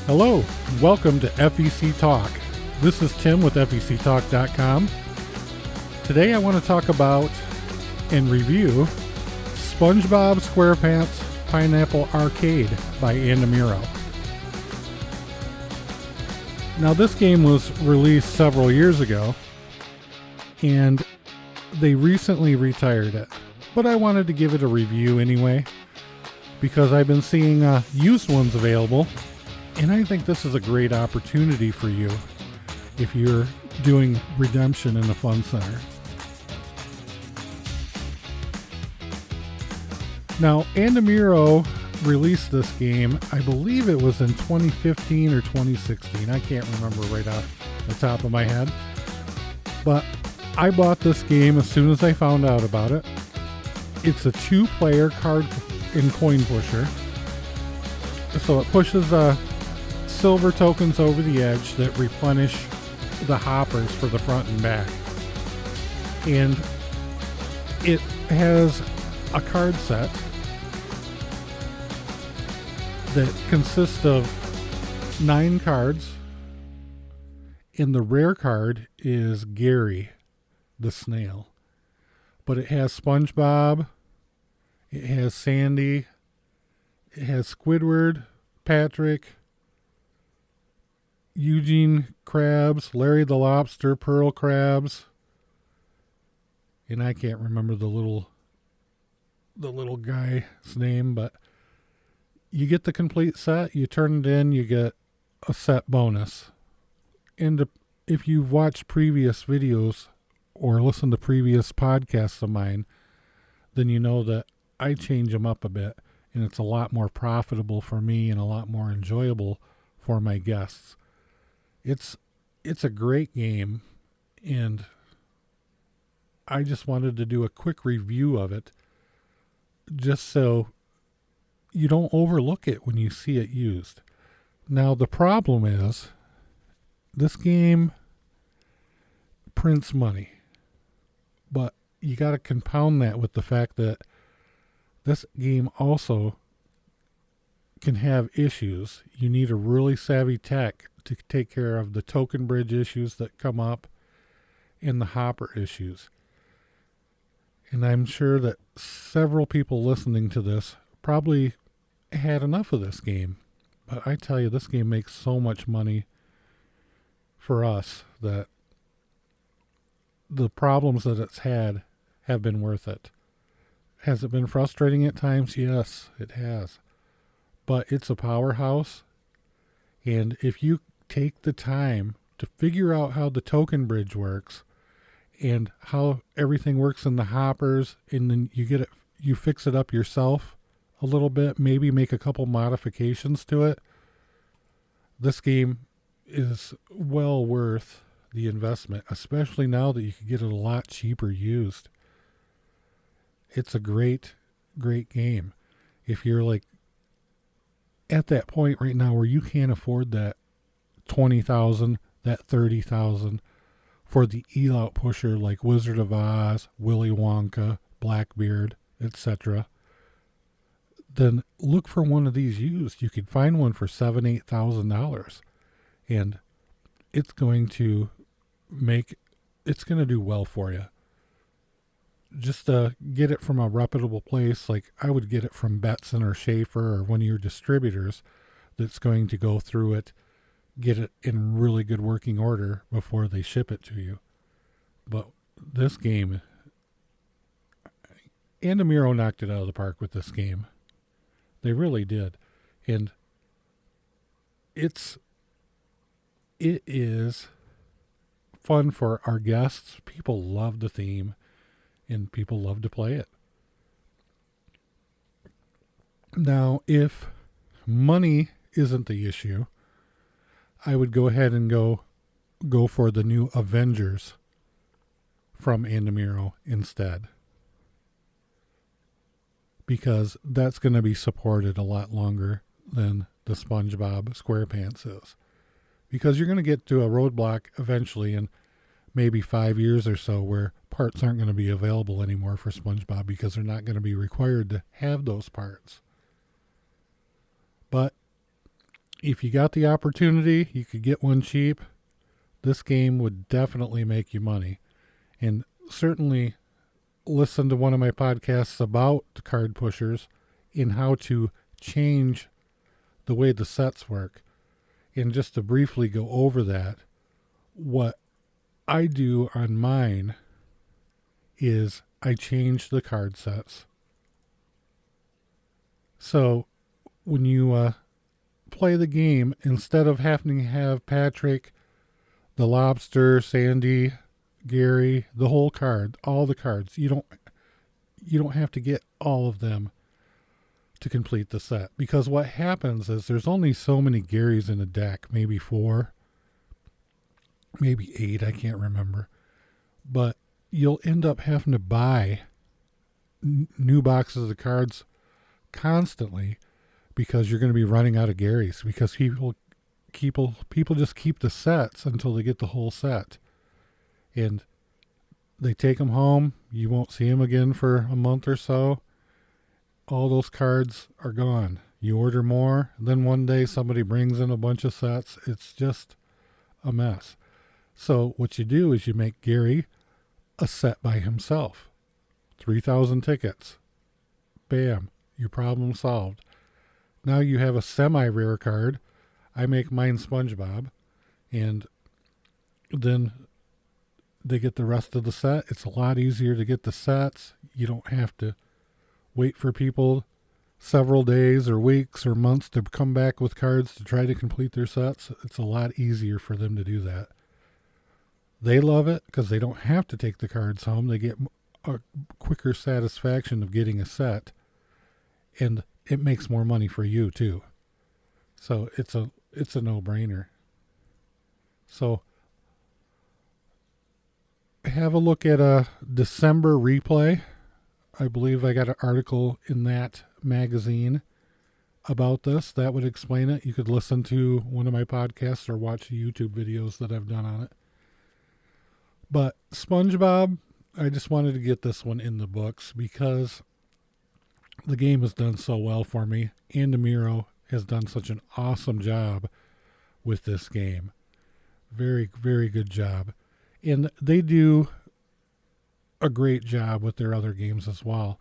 Hello, welcome to FECTALK. This is Tim with FECTalk.com. Today I want to talk about and review SpongeBob SquarePants Pineapple Arcade by Andamiro. Now this game was released several years ago and they recently retired it, but I wanted to give it a review anyway because I've been seeing used ones available. And I think this is a great opportunity for you if you're doing redemption in a fun center. Now, Andamiro released this game, I believe it was in 2015 or 2016. I can't remember right off the top of my head. But I bought this game as soon as I found out about it. It's a 2-player card and coin pusher. So it pushes silver tokens over the edge that replenish the hoppers for the front and back. And it has a card set that consists of 9 cards. And the rare card is Gary the snail. But it has SpongeBob, it has Sandy, it has Squidward, Patrick, Eugene Krabs, Larry the Lobster, Pearl Krabs, and I can't remember the little guy's name, but you get the complete set, you turn it in, you get a set bonus. And if you've watched previous videos or listened to previous podcasts of mine, then you know that I change them up a bit, and it's a lot more profitable for me and a lot more enjoyable for my guests. It's a great game, and I just wanted to do a quick review of it just so you don't overlook it when you see it used. Now, the problem is this game prints money, but you got to compound that with the fact that this game also can have issues. You need a really savvy tech to take care of the token bridge issues that come up and the hopper issues. And I'm sure that several people listening to this probably had enough of this game. But I tell you, this game makes so much money for us that the problems that it's had have been worth it. Has it been frustrating at times? Yes, it has. But it's a powerhouse. And if you take the time to figure out how the token bridge works and how everything works in the hoppers, and then you fix it up yourself a little bit, maybe make a couple modifications to it, this game is well worth the investment, especially now that you can get it a lot cheaper used. It's a great, great game. If you're like at that point right now where you can't afford that $20,000, that $30,000 for the eat-out pusher like Wizard of Oz, Willy Wonka, Blackbeard, etc., then look for one of these used. You could find one for $7,000-$8,000, and it's going to do well for you. Just get it from a reputable place. Like I would get it from Betson or Schaefer or one of your distributors that's going to go through it, get it in really good working order before they ship it to you. But this game, Andamiro knocked it out of the park with this game. They really did. And it is fun for our guests. People love the theme, and people love to play it. Now, if money isn't the issue, I would go ahead and go for the new Avengers from Andamiro instead, because that's going to be supported a lot longer than the SpongeBob SquarePants is, because you're going to get to a roadblock eventually in maybe 5 years or so where parts aren't going to be available anymore for SpongeBob because they're not going to be required to have those parts. But if you got the opportunity, you could get one cheap. This game would definitely make you money. And certainly listen to one of my podcasts about the card pushers and how to change the way the sets work. And just to briefly go over that, what I do on mine is I change the card sets. So when you play the game, instead of having to have Patrick, the Lobster, Sandy, Gary, the whole card, all the cards, you don't have to get all of them to complete the set. Because what happens is there's only so many Garys in a deck, maybe 4, maybe 8, I can't remember. But you'll end up having to buy new boxes of cards constantly because you're going to be running out of Garys, because people just keep the sets until they get the whole set. And they take them home. You won't see them again for a month or so. All those cards are gone. You order more, then one day somebody brings in a bunch of sets. It's just a mess. So what you do is you make Gary a set by himself. 3,000 tickets. Bam. Your problem solved. Now you have a semi-rare card. I make mine SpongeBob. And then they get the rest of the set. It's a lot easier to get the sets. You don't have to wait for people several days or weeks or months to come back with cards to try to complete their sets. It's a lot easier for them to do that. They love it because they don't have to take the cards home. They get a quicker satisfaction of getting a set, and it makes more money for you too. So it's a no-brainer. So have a look at a December replay. I believe I got an article in that magazine about this. That would explain it. You could listen to one of my podcasts or watch the YouTube videos that I've done on it. But SpongeBob, I just wanted to get this one in the books because the game has done so well for me. And Demiro has done such an awesome job with this game. Very, very good job. And they do a great job with their other games as well.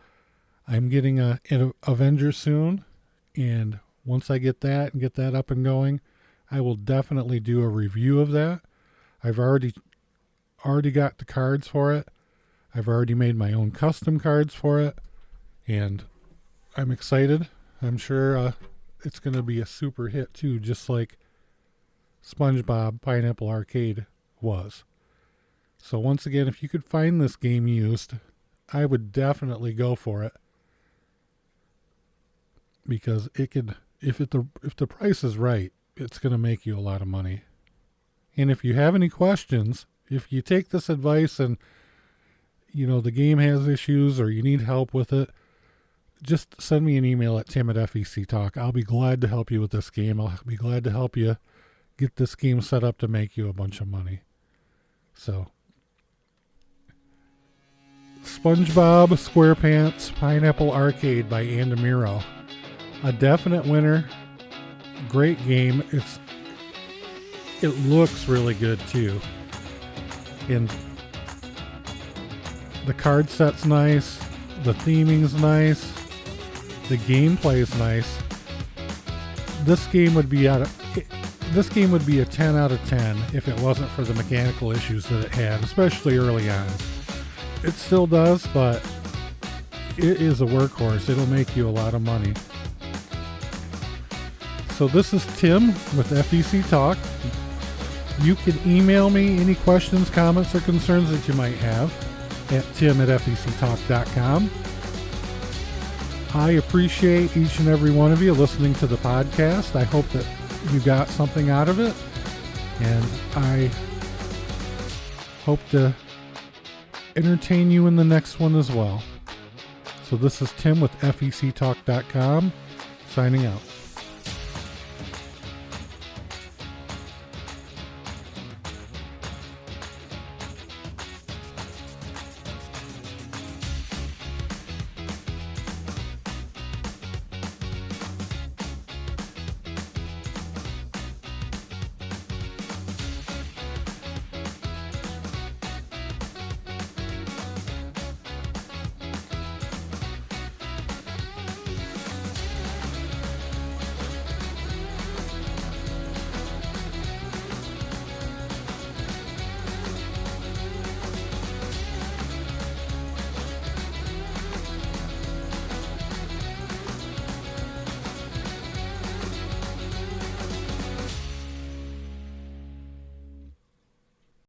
I'm getting an Avengers soon, and once I get that and get that up and going, I will definitely do a review of that. I've already got the cards for it. I've already made my own custom cards for it, and I'm excited. I'm sure it's going to be a super hit too, just like SpongeBob Pineapple Arcade was. So once again, if you could find this game used, I would definitely go for it, because it could, if the price is right, it's going to make you a lot of money. And if you have any questions, if you take this advice and the game has issues or you need help with it, just send me an email at tim@FECTalk. I'll be glad to help you with this game. I'll be glad to help you get this game set up to make you a bunch of money. So, SpongeBob SquarePants Pineapple Arcade by Andamiro. A definite winner. Great game. It looks really good too. And the card set's nice. The theming's nice. The gameplay is nice. This game would be a 10 out of 10 if it wasn't for the mechanical issues that it had, especially early on. It still does, but it is a workhorse. It'll make you a lot of money. So this is Tim with FEC Talk. You can email me any questions, comments, or concerns that you might have at tim@fectalk.com. I appreciate each and every one of you listening to the podcast. I hope that you got something out of it, and I hope to entertain you in the next one as well. So this is Tim with FECtalk.com, signing out.